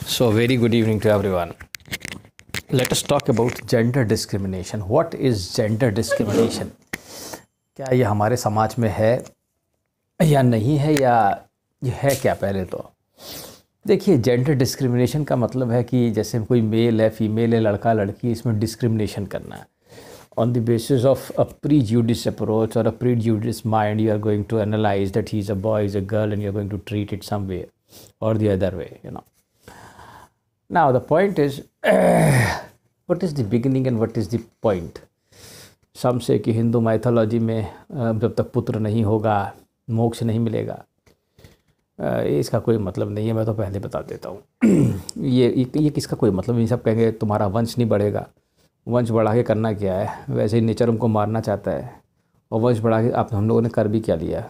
So, very good evening to everyone. Let us talk about gender discrimination. What is gender discrimination? क्या ये हमारे समाज में है या नहीं है, या ये है क्या? पहले तो देखिए, जेंडर डिस्क्रिमिनेशन का मतलब है कि जैसे कोई मेल है, फीमेल है, लड़का लड़की, इसमें डिस्क्रिमिनेशन करना है on the basis of a prejudice approach or a prejudice mind. You are going to analyze that he is a boy, is a girl, and you are going to treat it some way or the other way, you know. Now the point is, what is the beginning and what is the point? Some say कि Hindu mythology में जब तक पुत्र नहीं होगा मोक्ष नहीं मिलेगा। इसका कोई मतलब नहीं है, मैं तो पहले बता देता हूँ। ये किसका कोई मतलब नहीं। सब कहेंगे तुम्हारा वंश नहीं बढ़ेगा। वंश बढ़ा के करना क्या है? वैसे ही नेचर उनको मारना चाहता है, और वंश बढ़ा के आप हम लोगों ने कर भी क्या लिया?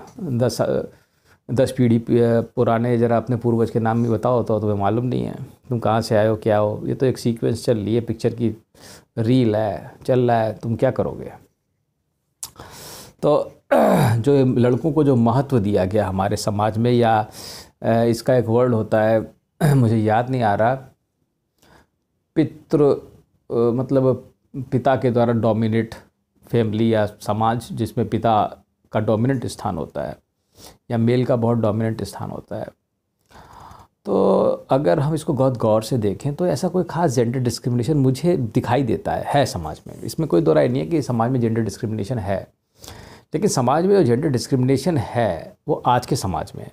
10 पीढ़ी पुराने जरा अपने पूर्वज के नाम भी बताओ तो तुम्हें मालूम नहीं है तुम कहाँ से आए हो, क्या हो। ये तो एक सीक्वेंस चल रही है, पिक्चर की रील है, चल रहा है, तुम क्या करोगे? तो जो लड़कों को जो महत्व दिया गया हमारे समाज में, या इसका एक वर्ड होता है मुझे याद नहीं आ रहा, मतलब पिता के द्वारा डोमिनेट फैमिली या समाज, जिसमें पिता का डोमिनेंट स्थान होता है या मेल का बहुत डोमिनेंट स्थान होता है। तो अगर हम इसको बहुत गौर से देखें तो ऐसा कोई ख़ास जेंडर डिस्क्रिमिनेशन मुझे दिखाई देता है समाज में। इसमें कोई दो राय नहीं है कि समाज में जेंडर डिस्क्रिमिनेशन है, लेकिन समाज में जो जेंडर डिस्क्रिमिनेशन है वो आज के समाज में है।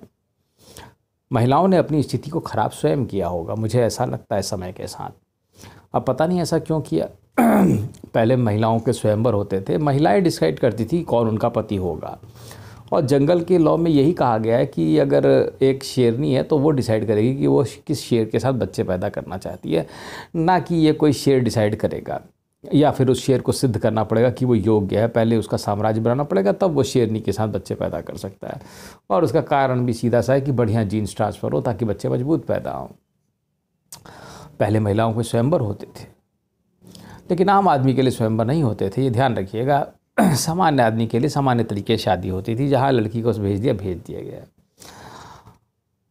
महिलाओं ने अपनी स्थिति को ख़राब स्वयं किया होगा, मुझे ऐसा लगता है समय के साथ। अब पता नहीं ऐसा क्यों किया। पहले महिलाओं के स्वयंवर होते थे, महिलाएं डिसाइड करती थी कौन उनका पति होगा, और जंगल के लॉ में यही कहा गया है कि अगर एक शेरनी है तो वो डिसाइड करेगी कि वो किस शेर के साथ बच्चे पैदा करना चाहती है, ना कि ये कोई शेर डिसाइड करेगा, या फिर उस शेर को सिद्ध करना पड़ेगा कि वो योग्य है। पहले उसका साम्राज्य बनाना पड़ेगा, तब वो शेरनी के साथ बच्चे पैदा कर सकता है। और उसका कारण भी सीधा सा है कि बढ़िया जीन्स ट्रांसफ़र हो ताकि बच्चे मजबूत पैदा हों। पहले महिलाओं के स्वयंवर होते थे, लेकिन आम आदमी के लिए स्वयंवर नहीं होते थे, ये ध्यान रखिएगा। सामान्य आदमी के लिए सामान्य तरीके से शादी होती थी, जहाँ लड़की को भेज दिया गया।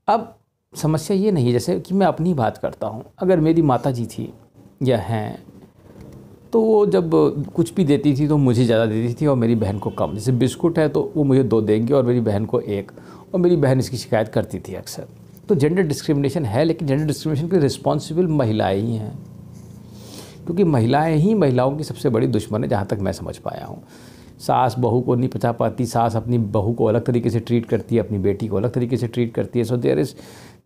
अब समस्या ये नहीं, जैसे कि मैं अपनी बात करता हूँ, अगर मेरी माता जी थी या हैं तो वो जब कुछ भी देती थी तो मुझे ज़्यादा देती थी और मेरी बहन को कम। जैसे बिस्कुट है तो वो मुझे 2 देंगे और मेरी बहन को 1, और मेरी बहन इसकी शिकायत करती थी अक्सर। तो जेंडर डिस्क्रिमिनेशन है, लेकिन जेंडर डिस्क्रिमिनेशन की रिस्पॉन्सिबल महिलाएं ही हैं, क्योंकि महिलाएं ही महिलाओं की सबसे बड़ी दुश्मन है, जहाँ तक मैं समझ पाया हूँ। सास बहू को नहीं पचा पाती, सास अपनी बहू को अलग तरीके से ट्रीट करती है, अपनी बेटी को अलग तरीके से ट्रीट करती है। So there is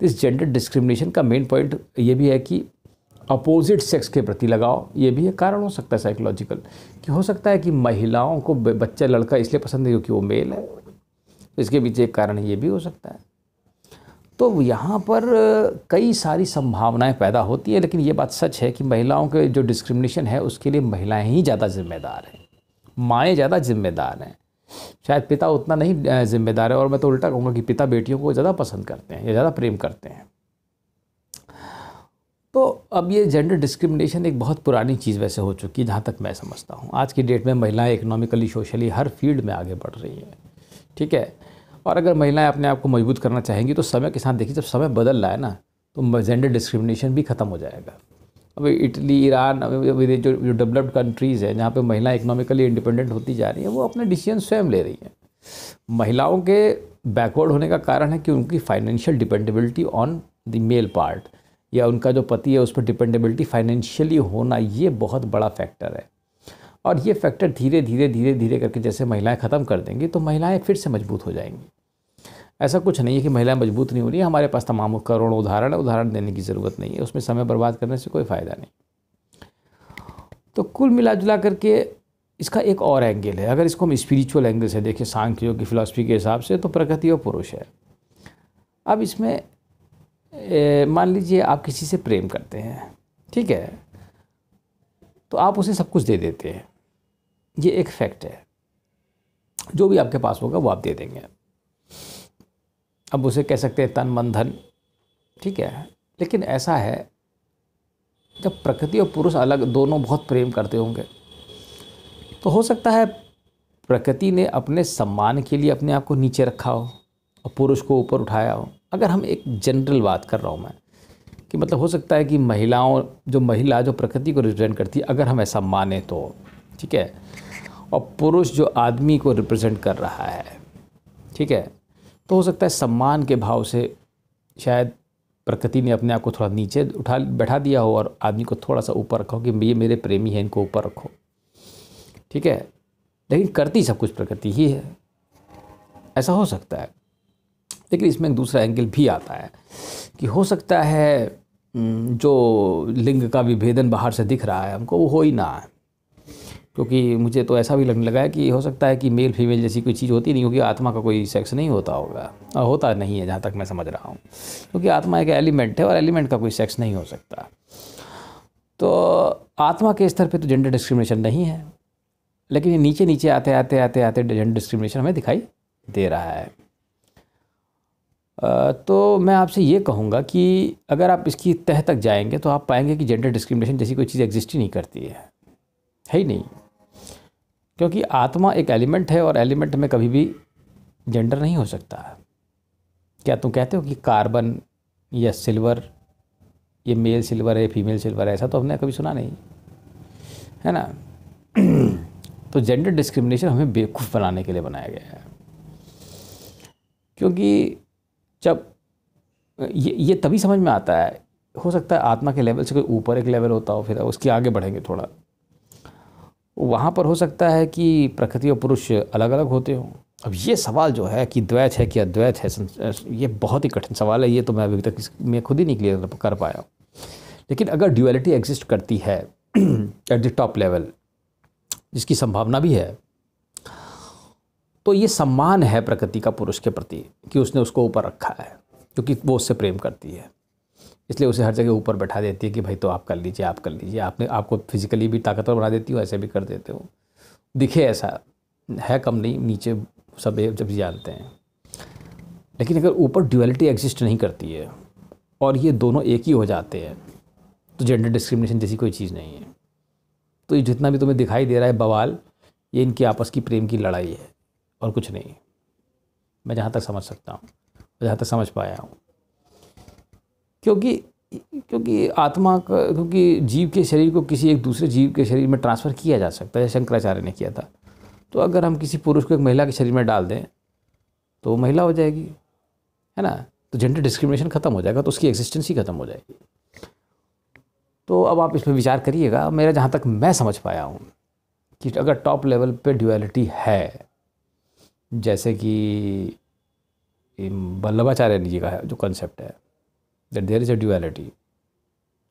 this gender discrimination का मेन पॉइंट ये भी है कि अपोजिट सेक्स के प्रति लगाव। ये भी एक कारण हो सकता है साइकोलॉजिकल, कि हो सकता है कि महिलाओं को बच्चा लड़का इसलिए पसंद है क्योंकि वो मेल है। तो इसके पीछे एक कारण ये भी हो सकता है। तो यहाँ पर कई सारी संभावनाएं पैदा होती है, लेकिन ये बात सच है कि महिलाओं के जो डिस्क्रिमिनेशन है उसके लिए महिलाएं ही ज़्यादा जिम्मेदार हैं, माएँ ज़्यादा जिम्मेदार हैं। शायद पिता उतना नहीं जिम्मेदार है, और मैं तो उल्टा कहूँगा कि पिता बेटियों को ज़्यादा पसंद करते हैं या ज़्यादा प्रेम करते हैं। तो अब ये जेंडर डिस्क्रिमिनेशन एक बहुत पुरानी चीज़ वैसे हो चुकी है, जहाँ तक मैं समझता हूँ। आज की डेट में महिलाएं इकोनॉमिकली, सोशली हर फील्ड में आगे बढ़ रही हैं, ठीक है। और अगर महिलाएं अपने आप को मजबूत करना चाहेंगी तो समय के साथ देखिए, जब समय बदल रहा है ना, तो जेंडर डिस्क्रिमिनेशन भी ख़त्म हो जाएगा। अब इटली, ईरान, जो डेवलप्ड कंट्रीज़ हैं जहाँ पे महिलाएं इकोनॉमिकली इंडिपेंडेंट होती जा रही हैं, वो अपने डिसीजन स्वयं ले रही हैं। महिलाओं के बैकवर्ड होने का कारण है कि उनकी financial dependability on the male part, या उनका जो पति है उस पर डिपेंडेबिलिटी फाइनेंशियली होना, ये बहुत बड़ा फैक्टर है। और ये फैक्टर धीरे धीरे करके जैसे महिलाएं ख़त्म कर देंगी तो महिलाएं फिर से मजबूत हो जाएंगी। ऐसा कुछ नहीं है कि महिलाएं मजबूत नहीं हो रही है, हमारे पास तमाम करोड़ों उदाहरण देने की ज़रूरत नहीं है, उसमें समय बर्बाद करने से कोई फ़ायदा नहीं। तो कुल मिला जुला करके इसका एक और एंगल है, अगर इसको हम स्पिरिचुअल एंगल से देखें, सांख्य योग की फिलॉसफी के हिसाब से, तो प्रकृति और पुरुष है। अब इसमें मान लीजिए आप किसी से प्रेम करते हैं, ठीक है, तो आप उसे सब कुछ दे देते हैं, ये एक फैक्ट है। जो भी आपके पास होगा वो आप दे देंगे। अब उसे कह सकते हैं तन मन धन, ठीक है। लेकिन ऐसा है, जब प्रकृति और पुरुष अलग, दोनों बहुत प्रेम करते होंगे, तो हो सकता है प्रकृति ने अपने सम्मान के लिए अपने आप को नीचे रखा हो और पुरुष को ऊपर उठाया हो। अगर हम एक जनरल बात कर रहा हूँ मैं, कि मतलब हो सकता है कि महिला जो प्रकृति को रिप्रेजेंट करती है, अगर हम ऐसा माने तो, ठीक है, और पुरुष जो आदमी को रिप्रेजेंट कर रहा है, ठीक है, तो हो सकता है सम्मान के भाव से शायद प्रकृति ने अपने आप को थोड़ा नीचे बैठा दिया हो और आदमी को थोड़ा सा ऊपर रखा हो कि ये मेरे प्रेमी हैं, इनको ऊपर रखो, ठीक है। लेकिन करती सब कुछ प्रकृति ही है, ऐसा हो सकता है। लेकिन इसमें एक दूसरा एंगल भी आता है कि हो सकता है जो लिंग का विभेदन बाहर से दिख रहा है हमको, वो हो ही ना है। क्योंकि मुझे तो ऐसा भी लगने लगा है कि हो सकता है कि मेल फीमेल जैसी कोई चीज़ होती नहीं, क्योंकि आत्मा का कोई सेक्स नहीं होता होगा, और होता नहीं है जहाँ तक मैं समझ रहा हूँ, क्योंकि आत्मा एक एलिमेंट है और एलिमेंट का कोई सेक्स नहीं हो सकता। तो आत्मा के स्तर पे तो जेंडर डिस्क्रिमिनेशन नहीं है, लेकिन ये नीचे नीचे आते आते आते आते जेंडर डिस्क्रिमिनेशन हमें दिखाई दे रहा है। तो मैं आपसे ये कहूँगा कि अगर आप इसकी तह तक जाएंगे तो आप पाएंगे कि जेंडर डिस्क्रिमिनेशन जैसी कोई चीज़ एग्जिस्ट ही नहीं करती है ही नहीं। क्योंकि आत्मा एक एलिमेंट है और एलिमेंट में कभी भी जेंडर नहीं हो सकता। क्या तुम कहते हो कि कार्बन या सिल्वर, ये मेल सिल्वर है, फीमेल सिल्वर है, ऐसा तो हमने कभी सुना नहीं है ना। तो जेंडर डिस्क्रिमिनेशन हमें बेवकूफ़ बनाने के लिए बनाया गया है, क्योंकि जब ये तभी समझ में आता है, हो सकता है आत्मा के लेवल से कोई ऊपर एक लेवल होता हो, फिर उसके आगे बढ़ेंगे थोड़ा, वहाँ पर हो सकता है कि प्रकृति और पुरुष अलग अलग होते हों। अब ये सवाल जो है कि द्वैत है कि अद्वैत है, ये बहुत ही कठिन सवाल है, ये तो मैं अभी तक मैं खुद ही नहीं क्लियर कर पाया। लेकिन अगर ड्यूअलिटी एग्जिस्ट करती है एट द टॉप लेवल, जिसकी संभावना भी है, तो ये सम्मान है प्रकृति का पुरुष के प्रति कि उसने उसको ऊपर रखा है, क्योंकि वो उससे प्रेम करती है, इसलिए उसे हर जगह ऊपर बैठा देती है कि भाई तो आप कर लीजिए, आप कर लीजिए। आपको फिजिकली भी ताकतवर बना देती हो, ऐसे भी कर देते हो, दिखे ऐसा है कम नहीं, नीचे सब जब जानते हैं। लेकिन अगर ऊपर ड्यूअलिटी एग्जिस्ट नहीं करती है और ये दोनों एक ही हो जाते हैं, तो जेंडर डिस्क्रिमिनेशन जैसी कोई चीज़ नहीं है। तो ये जितना भी तुम्हें दिखाई दे रहा है बवाल, ये इनकी आपस की प्रेम की लड़ाई है और कुछ नहीं, मैं जहाँ तक समझ सकता हूँ, जहाँ तक समझ पाया हूँ। क्योंकि आत्मा का, क्योंकि जीव के शरीर को किसी एक दूसरे जीव के शरीर में ट्रांसफ़र किया जा सकता है, शंकराचार्य ने किया था। तो अगर हम किसी पुरुष को एक महिला के शरीर में डाल दें तो वो महिला हो जाएगी, है ना। तो जेंडर डिस्क्रिमिनेशन ख़त्म हो जाएगा, तो उसकी एग्जिस्टेंस ही ख़त्म हो जाएगी। तो अब आप इस पर विचार करिएगा। मेरा जहाँ तक मैं समझ पाया हूँ कि अगर टॉप लेवल पे ड्यूअलिटी है, जैसे कि वल्लभाचार्य जी का है जो कंसेप्ट है that there is a duality,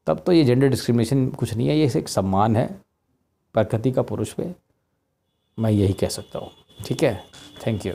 तब तो ये जेंडर डिस्क्रिमिनेशन कुछ नहीं है, ये एक सम्मान है प्रकृति का पुरुष पे, मैं यही कह सकता हूँ। ठीक है, थैंक यू।